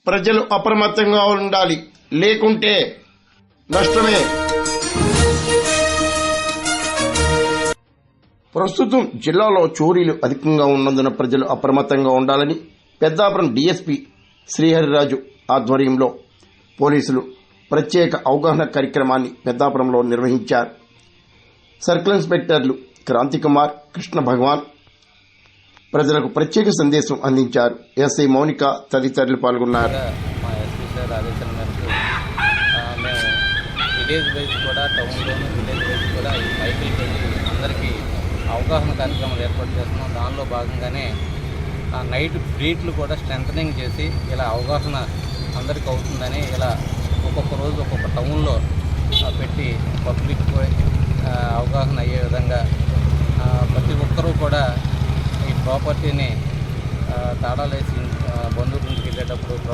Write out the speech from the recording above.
ప్రజలు అప్రమత్తంగా ఉండాలి, లేకుంటే నష్టమే. ప్రస్తుతం జిల్లాలో చోరీలు అధికంగా ఉన్నందున ప్రజలు అప్రమత్తంగా ఉండాలని పెద్దాపురం డీఎస్పీ శ్రీహరిరాజు ఆధ్వర్యంలో పోలీసులు ప్రత్యేక అవగాహన కార్యక్రమాన్ని పెద్దాపురంలో నిర్వహించారు. సర్కిల్ ఇన్స్పెక్టర్లు క్రాంతికుమార్, కృష్ణ భగవాన్ ప్రజలకు ప్రత్యేక సందేశం అందించారు. ఎస్ఐ మౌనిక తదితరులు పాల్గొన్నారు. మా ఎస్పీ సార్ ఆదేశాల మేరకు మేము విలేజ్ వైజ్ కూడా టౌన్లోను విలేజ్ వైజ్ కూడా ఈ మైకిల్ పెట్టి అందరికీ అవగాహన కార్యక్రమాలు ఏర్పాటు చేస్తున్నాం. దానిలో భాగంగానే నైట్ బీట్లు కూడా స్ట్రెంథనింగ్ చేసి ఇలా అవగాహన అందరికీ అవుతుందని ఇలా ఒక్కొక్క రోజు ఒక్కొక్క టౌన్లో పెట్టి పబ్లిక్ అవగాహన అయ్యే విధంగా ప్రతి ఒక్కరూ కూడా ఈ ప్రాపర్టీని తాళాలేసి బంధువుల ఇంటికి వెళ్ళేటప్పుడు